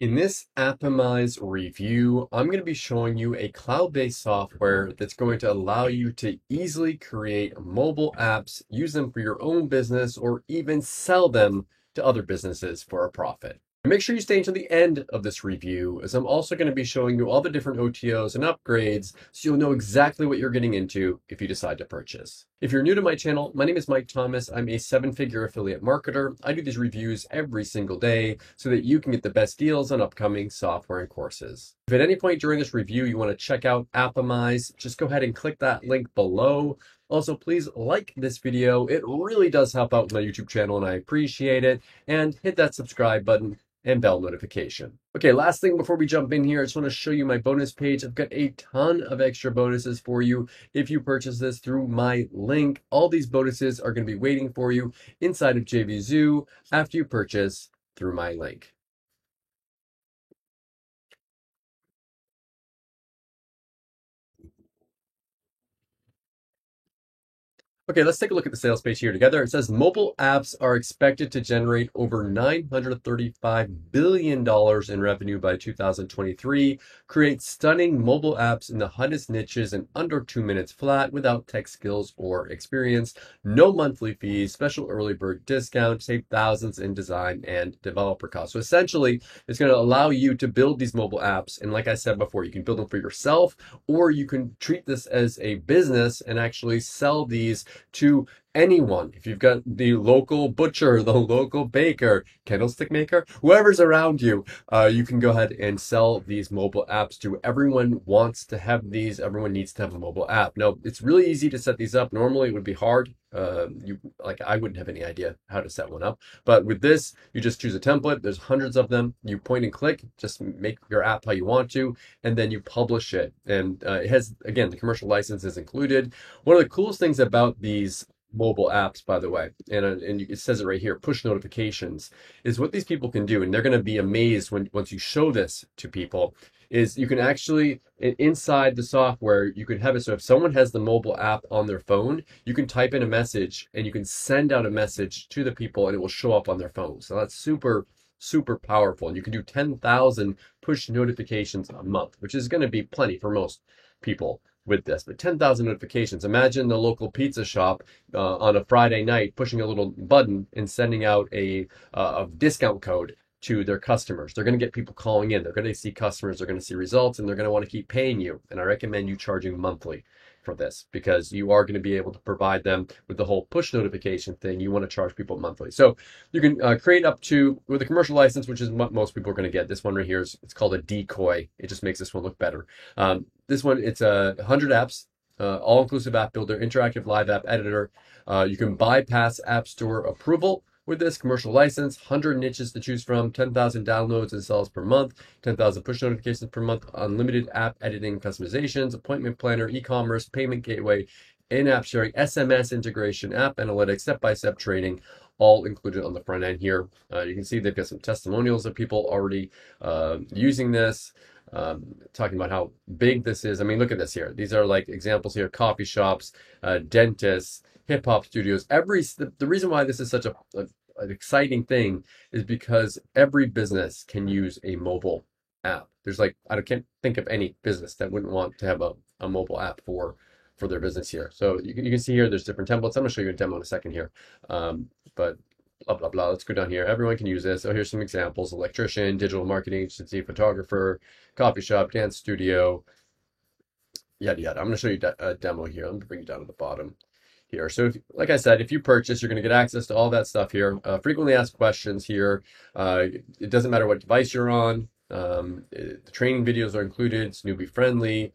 In this Aptimize review, I'm going to be showing you a cloud-based software that's going to allow you to easily create mobile apps, use them for your own business, or even sell them to other businesses for a profit. Make sure you stay until the end of this review, as I'm also going to be showing you all the different OTOs and upgrades so you'll know exactly what you're getting into if you decide to purchase. If you're new to my channel, my name is Mike Thomas. I'm a seven-figure affiliate marketer. I do these reviews every single day so that you can get the best deals on upcoming software and courses. If at any point during this review you want to check out Aptimize, just go ahead and click that link below. Also, please like this video. It really does help out my YouTube channel and I appreciate it. And hit that subscribe button and bell notification. Okay, last thing before we jump in here, I just want to show you my bonus page. I've got a ton of extra bonuses for you if you purchase this through my link. All these bonuses are going to be waiting for you inside of JVZoo after you purchase through my link. Okay, let's take a look at the sales page here together. It says mobile apps are expected to generate over $935 billion in revenue by 2023, create stunning mobile apps in the hottest niches in under 2 minutes flat without tech skills or experience, no monthly fees, special early bird discount, save thousands in design and developer costs. So essentially, it's going to allow you to build these mobile apps. And like I said before, you can build them for yourself, or you can treat this as a business and actually sell these to anyone. If you've got the local butcher, the local baker, candlestick maker, whoever's around you, you can go ahead and sell these mobile apps to. Everyone wants to have these. Everyone needs to have a mobile app. Now, it's really easy to set these up. Normally, it would be hard. I wouldn't have any idea how to set one up. But with this, you just choose a template. There's hundreds of them. You point and click, just make your app how you want to, and then you publish it. And it has, again, the commercial license is included. One of the coolest things about these mobile apps, by the way, and it says it right here, push notifications, is what these people can do, and they're going to be amazed once you show this to people, is you can actually, inside the software, you can have it so if someone has the mobile app on their phone, you can type in a message and you can send out a message to the people and it will show up on their phone. So that's super powerful. And you can do 10,000 push notifications a month, which is going to be plenty for most people with this. But 10,000 notifications. Imagine the local pizza shop on a Friday night pushing a little button and sending out a discount code to their customers. They're going to get people calling in. They're going to see customers. They're going to see results, and they're going to want to keep paying you. And I recommend you charging monthly for this because you are going to be able to provide them with the whole push notification thing. You want to charge people monthly. So you can create up to, with a commercial license, which is what most people are going to get. This one right here it's called a decoy. It just makes this one look better. This one, it's 100 apps, all-inclusive app builder, interactive live app editor. You can bypass App Store approval with this commercial license, 100 niches to choose from, 10,000 downloads and sales per month, 10,000 push notifications per month, unlimited app editing customizations, appointment planner, e-commerce, payment gateway, in-app sharing, SMS integration, app analytics, step-by-step training, all included on the front end here. You can see they've got some testimonials of people already using this. Talking about how big this is. I mean, look at this here. These are like examples here: coffee shops, dentists, hip hop studios. The reason why this is such an exciting thing is because every business can use a mobile app. There's I can't think of any business that wouldn't want to have a mobile app for their business here. So you can see here there's different templates. I'm going to show you a demo in a second here, but blah, blah, blah. Let's go down here. Everyone can use this. So here's some examples: electrician, digital marketing agency, photographer, coffee shop, dance studio, yada, yada. I'm going to show you a demo here. Let me bring you down to the bottom here. So like I said, if you purchase, you're going to get access to all that stuff here. Frequently asked questions here. It doesn't matter what device you're on. The training videos are included. It's newbie friendly.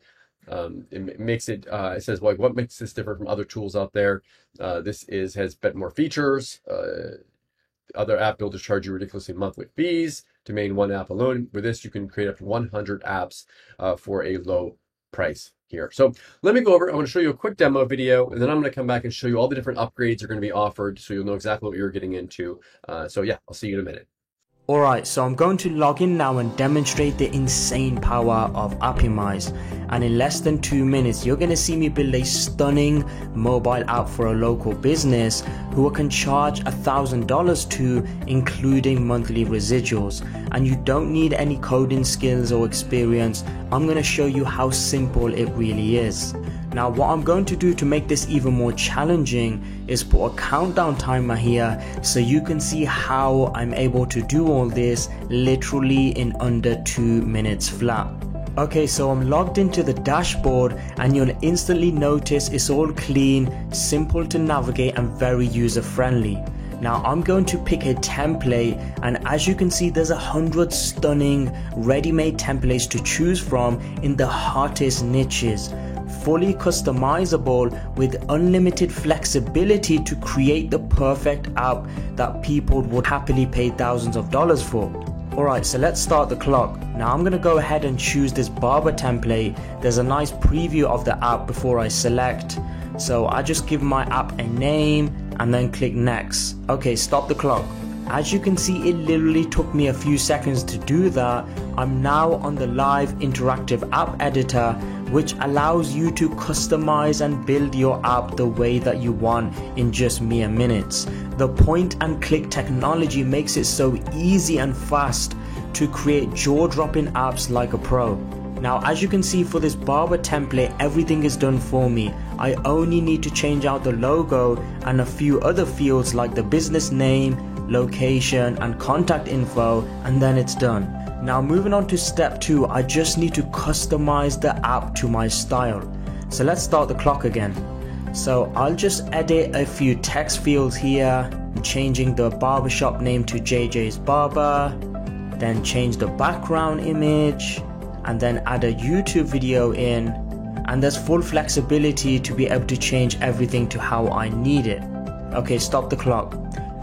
It makes it, it says, well, what makes this different from other tools out there? This has more features. Other app builders charge you ridiculously monthly fees to maintain one app alone. With this, you can create up to 100 apps for a low price here. So let me go over, I want to show you a quick demo video, and then I'm going to come back and show you all the different upgrades are going to be offered so you'll know exactly what you're getting into. So yeah, I'll see you in a minute. Alright, so I'm going to log in now and demonstrate the insane power of Appimize, and in less than 2 minutes you're going to see me build a stunning mobile app for a local business who can charge $1,000 to, including monthly residuals, and you don't need any coding skills or experience. I'm going to show you how simple it really is. Now what I'm going to do to make this even more challenging is put a countdown timer here so you can see how I'm able to do all this literally in under 2 minutes flat. Okay, so I'm logged into the dashboard and you'll instantly notice it's all clean, simple to navigate and very user friendly. Now I'm going to pick a template, and as you can see there's 100 stunning ready-made templates to choose from in the hottest niches. Fully customizable with unlimited flexibility to create the perfect app that people would happily pay thousands of dollars for. Alright, so let's start the clock. Now I'm going to go ahead and choose this barber template. There's a nice preview of the app before I select. So I just give my app a name and then click next. Okay, stop the clock. As you can see, it literally took me a few seconds to do that. I'm now on the live interactive app editor, which allows you to customize and build your app the way that you want in just mere minutes. The point and click technology makes it so easy and fast to create jaw-dropping apps like a pro. Now as you can see, for this barber template everything is done for me. I only need to change out the logo and a few other fields like the business name, location and contact info, and then it's done. Now moving on to step 2, I just need to customize the app to my style. So let's start the clock again. So I'll just edit a few text fields here, changing the barbershop name to JJ's Barber, then change the background image, and then add a YouTube video in, and there's full flexibility to be able to change everything to how I need it. Okay, stop the clock.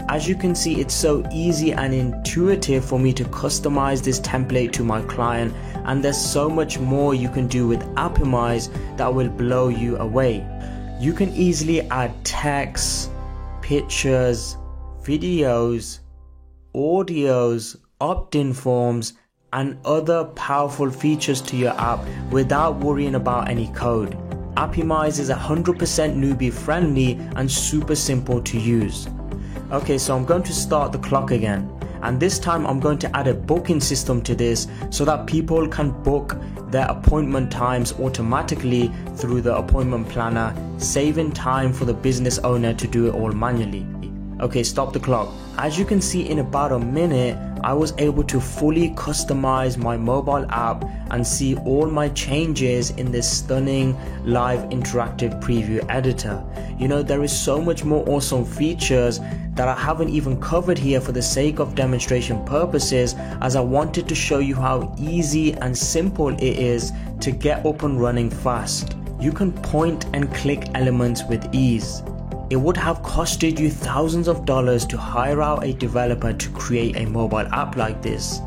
As you can see, it's so easy and intuitive for me to customize this template to my client, and there's so much more you can do with Appimize that will blow you away. You can easily add text, pictures, videos, audios, opt-in forms and other powerful features to your app without worrying about any code. Appimize is 100% newbie friendly and super simple to use. Okay, so I'm going to start the clock again, and this time I'm going to add a booking system to this so that people can book their appointment times automatically through the appointment planner, saving time for the business owner to do it all manually. Okay, stop the clock. As you can see, in about a minute I was able to fully customize my mobile app and see all my changes in this stunning live interactive preview editor. You know, there is so much more awesome features that I haven't even covered here for the sake of demonstration purposes, as I wanted to show you how easy and simple it is to get up and running fast. You can point and click elements with ease. It would have costed you thousands of dollars to hire out a developer to create a mobile app like this.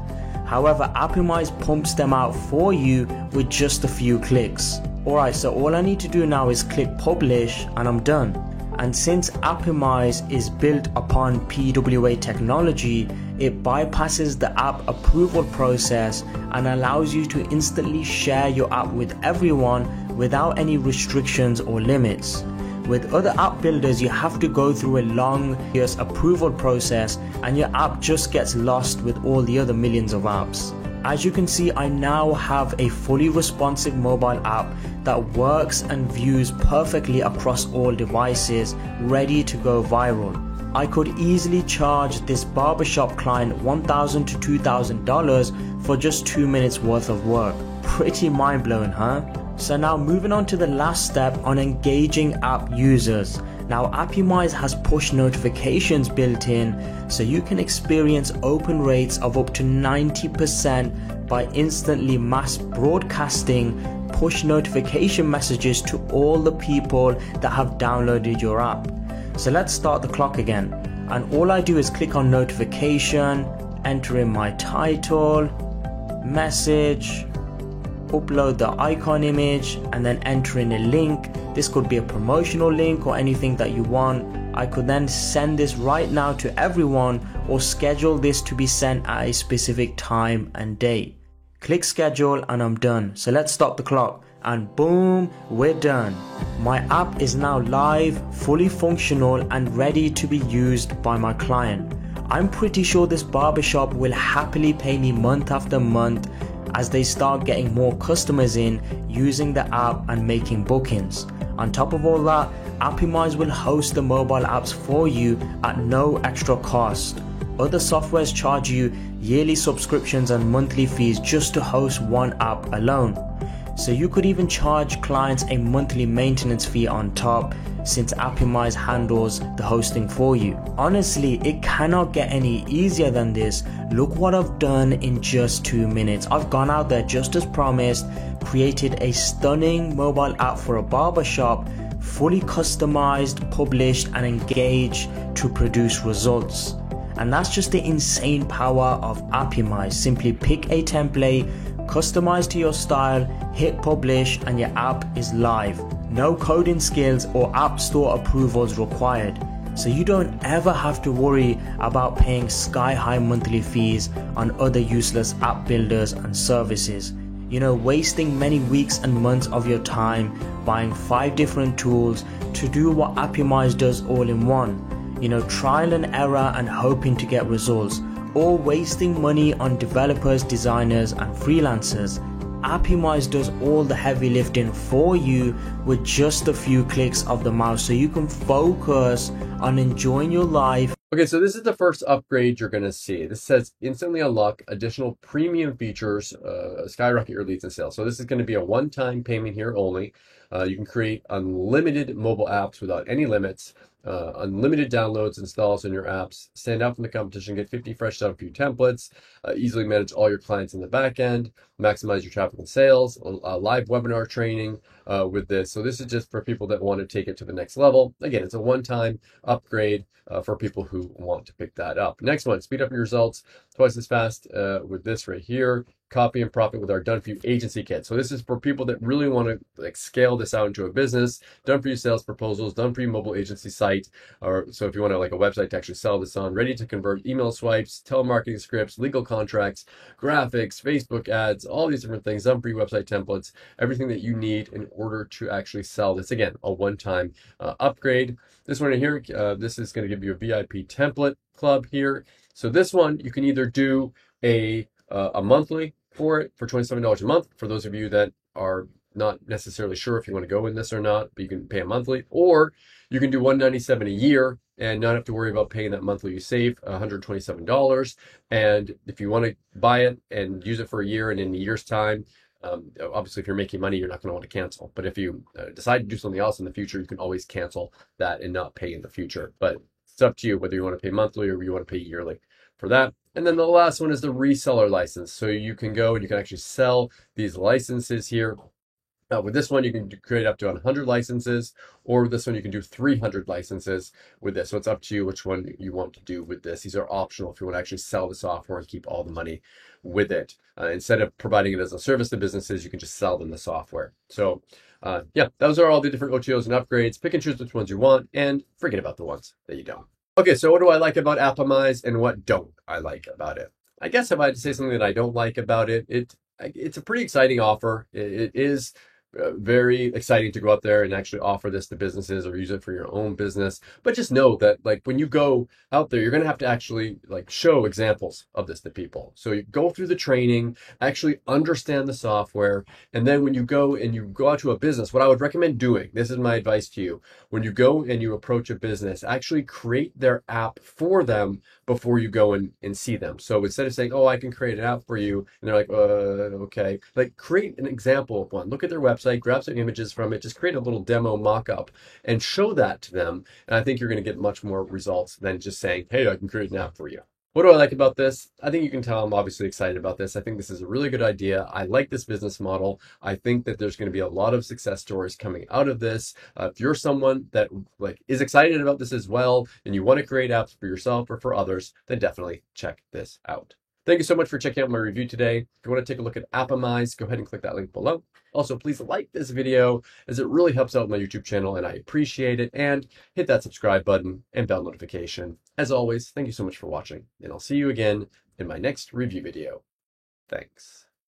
However, Appimize pumps them out for you with just a few clicks. Alright, so all I need to do now is click publish and I'm done. And since Appimize is built upon PWA technology, it bypasses the app approval process and allows you to instantly share your app with everyone without any restrictions or limits. With other app builders, you have to go through a long approval process and your app just gets lost with all the other millions of apps. As you can see, I now have a fully responsive mobile app that works and views perfectly across all devices, ready to go viral. I could easily charge this barbershop client $1,000 to $2,000 for just 2 minutes worth of work. Pretty mind-blowing, huh? So now moving on to the last step on engaging app users. Now Appimize has push notifications built in, so you can experience open rates of up to 90% by instantly mass broadcasting push notification messages to all the people that have downloaded your app. So let's start the clock again, and all I do is click on notification, enter in my title, message, upload the icon image and then enter in a link. This could be a promotional link or anything that you want. I could then send this right now to everyone or schedule this to be sent at a specific time and date. Click schedule and I'm done. So let's stop the clock and boom, we're done. My app is now live, fully functional and ready to be used by my client. I'm pretty sure this barbershop will happily pay me month after month as they start getting more customers in using the app and making bookings. On top of all that, Appimize will host the mobile apps for you at no extra cost. Other softwares charge you yearly subscriptions and monthly fees just to host one app alone. So you could even charge clients a monthly maintenance fee on top, since Appimize handles the hosting for you. Honestly, it cannot get any easier than this. Look what I've done in just 2 minutes. I've gone out there just as promised, created a stunning mobile app for a barbershop, fully customized, published and engaged to produce results. And that's just the insane power of Appimize. Simply pick a template, customize to your style, hit publish and your app is live. No coding skills or app store approvals required. So you don't ever have to worry about paying sky-high monthly fees on other useless app builders and services. You know, wasting many weeks and months of your time buying 5 different tools to do what Appimize does all in one. You know, trial and error and hoping to get results, or wasting money on developers, designers and freelancers. Appimize does all the heavy lifting for you with just a few clicks of the mouse, so you can focus on enjoying your life. Okay, so this is the first upgrade you're going to see. This says instantly unlock additional premium features, skyrocket your leads and sales. So this is going to be a one-time payment here only. You can create unlimited mobile apps without any limits, unlimited downloads, installs in your apps, stand out from the competition, get 50 fresh out of few templates, easily manage all your clients in the back end, maximize your traffic and sales, live webinar training with this. So this is just for people that want to take it to the next level. Again, it's a one-time upgrade for people who want to pick that up. Next one, speed up your results twice as fast with this right here. Copy and profit with our Done For You agency kit. So this is for people that really want to like scale this out into a business. Done For You sales proposals, Done For You mobile agency site, or so if you want to like a website to actually sell this on, ready to convert email swipes, telemarketing scripts, legal contracts, graphics, Facebook ads, all these different things, Done For You website templates, everything that you need in order to actually sell this. Again, a one-time upgrade. This one right here, this is going to give you a VIP template club here. So this one you can either do a monthly for it for $27 a month for those of you that are not necessarily sure if you want to go in this or not, but you can pay a monthly, or you can do $197 a year and not have to worry about paying that monthly. You save $127, and if you want to buy it and use it for a year and in a year's time, obviously if you're making money you're not going to want to cancel, but if you decide to do something else in the future, you can always cancel that and not pay in the future. But it's up to you whether you want to pay monthly or you want to pay yearly for that. And then the last one is the reseller license. So you can go and you can actually sell these licenses here. With this one, you can create up to 100 licenses, or with this one, you can do 300 licenses with this. So it's up to you which one you want to do with this. These are optional if you want to actually sell the software and keep all the money with it. Instead of providing it as a service to businesses, you can just sell them the software. So yeah, those are all the different OTOs and upgrades. Pick and choose which ones you want and forget about the ones that you don't. Okay, so what do I like about Appimize and what don't I like about it? I guess if I had to say something that I don't like about it, it's a pretty exciting offer. It is very exciting to go out there and actually offer this to businesses or use it for your own business. But just know that like when you go out there, you're going to have to actually like show examples of this to people. So you go through the training, actually understand the software. And then when you go out to a business, what I would recommend doing, this is my advice to you, when you go and you approach a business, actually create their app for them before you go and see them. So instead of saying, oh, I can create an app for you, and they're like, okay, like create an example of one. Look at their website, grab some images from it, just create a little demo mock-up and show that to them. And I think you're going to get much more results than just saying, hey, I can create an app for you. What do I like about this? I think you can tell I'm obviously excited about this. I think this is a really good idea. I like this business model. I think that there's going to be a lot of success stories coming out of this. If you're someone that like is excited about this as well, and you want to create apps for yourself or for others, then definitely check this out. Thank you so much for checking out my review today. If you want to take a look at Apimize, go ahead and click that link below. Also, please like this video as it really helps out my YouTube channel and I appreciate it. And hit that subscribe button and bell notification. As always, thank you so much for watching, and I'll see you again in my next review video. Thanks.